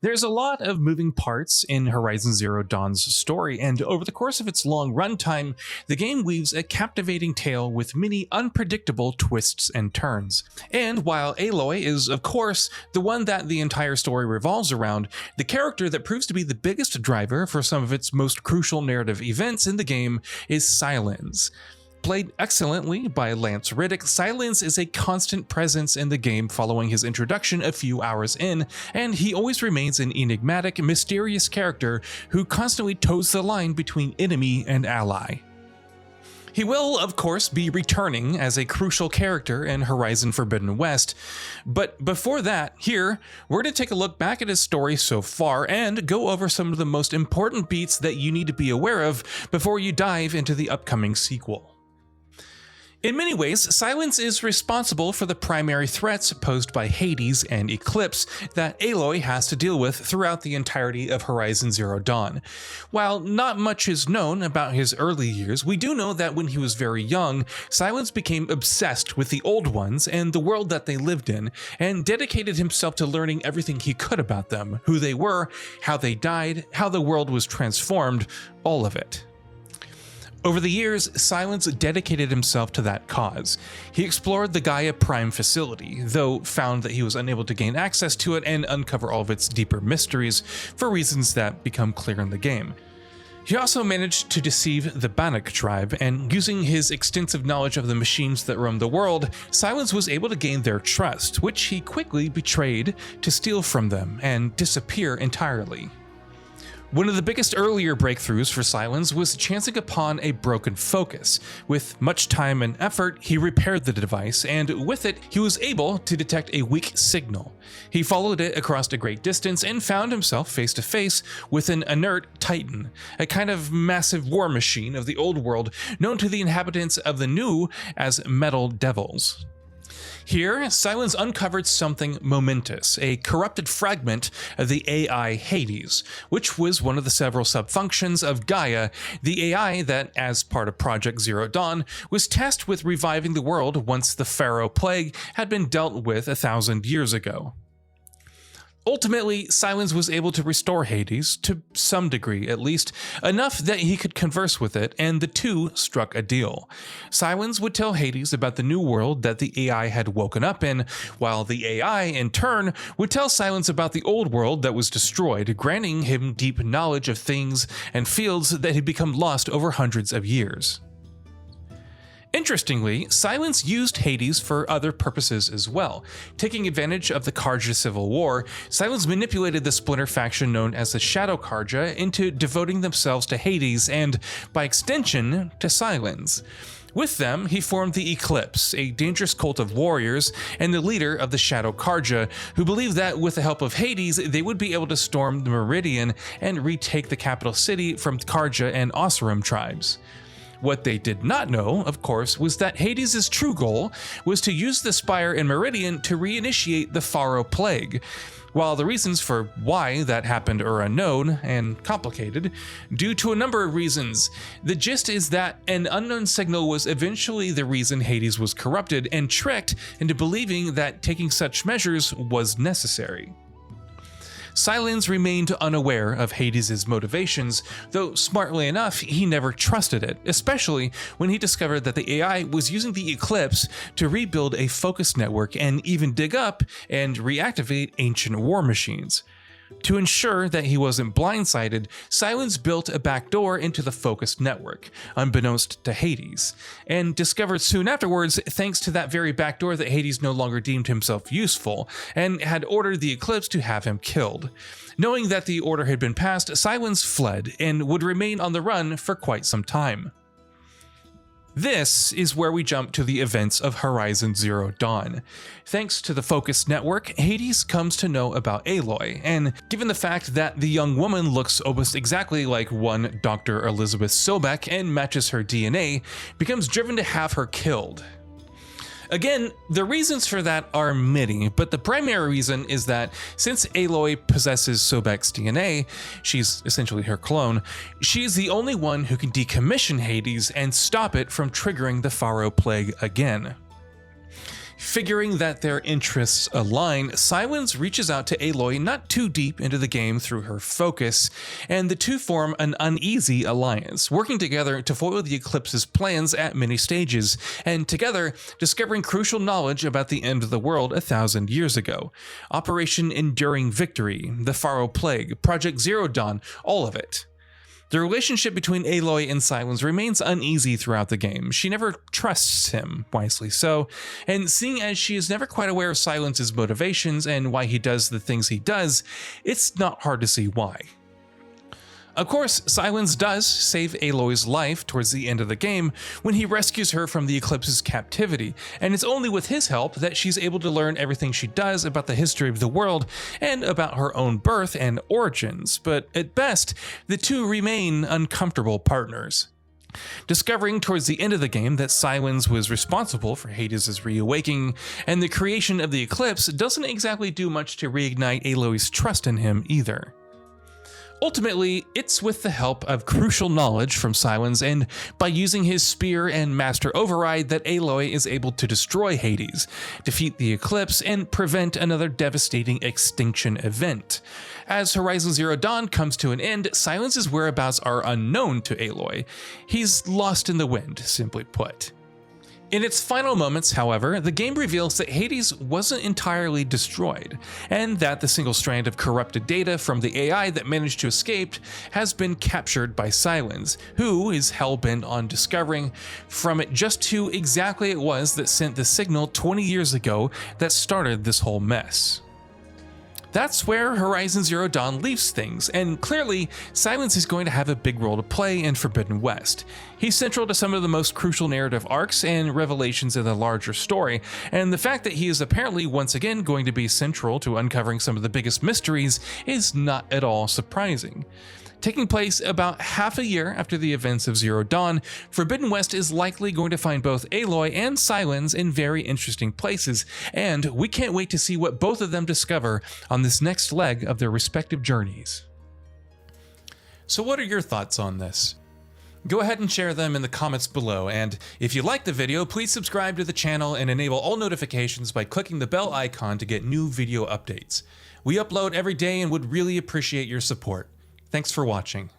There's a lot of moving parts in Horizon Zero Dawn's story, and over the course of its long runtime, the game weaves a captivating tale with many unpredictable twists and turns. And while Aloy is, of course, the one that the entire story revolves around, the character that proves to be the biggest driver for some of its most crucial narrative events in the game is Sylens. Played excellently by Lance Riddick, Sylens is a constant presence in the game following his introduction a few hours in, and he always remains an enigmatic, mysterious character who constantly toes the line between enemy and ally. He will, of course, be returning as a crucial character in Horizon Forbidden West, but before that, here, we're going to take a look back at his story so far and go over some of the most important beats that you need to be aware of before you dive into the upcoming sequel. In many ways, Sylens is responsible for the primary threats posed by Hades and Eclipse that Aloy has to deal with throughout the entirety of Horizon Zero Dawn. While not much is known about his early years, we do know that when he was very young, Sylens became obsessed with the Old Ones and the world that they lived in, and dedicated himself to learning everything he could about them, who they were, how they died, how the world was transformed, all of it. Over the years, Sylens dedicated himself to that cause. He explored the Gaia Prime facility, though found that he was unable to gain access to it and uncover all of its deeper mysteries for reasons that become clear in the game. He also managed to deceive the Bannock tribe, and using his extensive knowledge of the machines that roam the world, Sylens was able to gain their trust, which he quickly betrayed to steal from them and disappear entirely. One of the biggest earlier breakthroughs for Sylens was chancing upon a broken focus. With much time and effort, he repaired the device, and with it, he was able to detect a weak signal. He followed it across a great distance and found himself face to face with an inert Titan, a kind of massive war machine of the old world known to the inhabitants of the new as Metal Devils. Here, Sylens uncovered something momentous, a corrupted fragment of the AI Hades, which was one of the several subfunctions of Gaia, the AI that, as part of Project Zero Dawn, was tasked with reviving the world once the Pharaoh Plague had been dealt with 1,000 years ago. Ultimately, Sylens was able to restore Hades, to some degree at least, enough that he could converse with it, and the two struck a deal. Sylens would tell Hades about the new world that the AI had woken up in, while the AI, in turn, would tell Sylens about the old world that was destroyed, granting him deep knowledge of things and fields that had become lost over hundreds of years. Interestingly, Sylens used Hades for other purposes as well. Taking advantage of the Karja civil war, Sylens manipulated the splinter faction known as the Shadow Karja into devoting themselves to Hades and, by extension, to Sylens. With them, he formed the Eclipse, a dangerous cult of warriors, and the leader of the Shadow Karja, who believed that with the help of Hades, they would be able to storm the Meridian and retake the capital city from Karja and Oseram tribes. What they did not know, of course, was that Hades' true goal was to use the Spire in Meridian to reinitiate the Pharaoh Plague. While the reasons for why that happened are unknown and complicated, due to a number of reasons, the gist is that an unknown signal was eventually the reason Hades was corrupted and tricked into believing that taking such measures was necessary. Sylens remained unaware of Hades' motivations, though smartly enough, he never trusted it, especially when he discovered that the AI was using the Eclipse to rebuild a focus network and even dig up and reactivate ancient war machines. To ensure that he wasn't blindsided, Sylens built a backdoor into the focused network, unbeknownst to Hades, and discovered soon afterwards, thanks to that very backdoor, that Hades no longer deemed himself useful, and had ordered the Eclipse to have him killed. Knowing that the order had been passed, Sylens fled, and would remain on the run for quite some time. This is where we jump to the events of Horizon Zero Dawn. Thanks to the Focus Network, Hades comes to know about Aloy, and given the fact that the young woman looks almost exactly like one Dr. Elizabeth Sobek and matches her DNA, becomes driven to have her killed. Again, the reasons for that are many, but the primary reason is that since Aloy possesses Sobek's DNA, she's essentially her clone, she's the only one who can decommission Hades and stop it from triggering the Pharaoh Plague again. Figuring that their interests align, Sylens reaches out to Aloy not too deep into the game through her focus, and the two form an uneasy alliance, working together to foil the Eclipse's plans at many stages, and together discovering crucial knowledge about the end of the world 1,000 years ago. Operation Enduring Victory, the Pharaoh Plague, Project Zero Dawn, all of it. The relationship between Aloy and Sylens remains uneasy throughout the game. She never trusts him, wisely so, and seeing as she is never quite aware of Sylens' motivations and why he does the things he does, it's not hard to see why. Of course, Sylens does save Aloy's life towards the end of the game when he rescues her from the Eclipse's captivity, and it's only with his help that she's able to learn everything she does about the history of the world and about her own birth and origins, but at best, the two remain uncomfortable partners. Discovering towards the end of the game that Sylens was responsible for Hades' reawakening and the creation of the Eclipse doesn't exactly do much to reignite Aloy's trust in him either. Ultimately, it's with the help of crucial knowledge from Sylens and by using his spear and master override that Aloy is able to destroy Hades, defeat the Eclipse, and prevent another devastating extinction event. As Horizon Zero Dawn comes to an end, Sylens' whereabouts are unknown to Aloy. He's lost in the wind, simply put. In its final moments, however, the game reveals that Hades wasn't entirely destroyed, and that the single strand of corrupted data from the AI that managed to escape has been captured by Sylens, who is hell-bent on discovering from it just who exactly it was that sent the signal 20 years ago that started this whole mess. That's where Horizon Zero Dawn leaves things, and clearly, Sylens is going to have a big role to play in Forbidden West. He's central to some of the most crucial narrative arcs and revelations in the larger story, and the fact that he is apparently once again going to be central to uncovering some of the biggest mysteries is not at all surprising. Taking place about half a year after the events of Zero Dawn, Forbidden West is likely going to find both Aloy and Sylens in very interesting places, and we can't wait to see what both of them discover on this next leg of their respective journeys. So what are your thoughts on this? Go ahead and share them in the comments below, and if you liked the video, please subscribe to the channel and enable all notifications by clicking the bell icon to get new video updates. We upload every day and would really appreciate your support. Thanks for watching.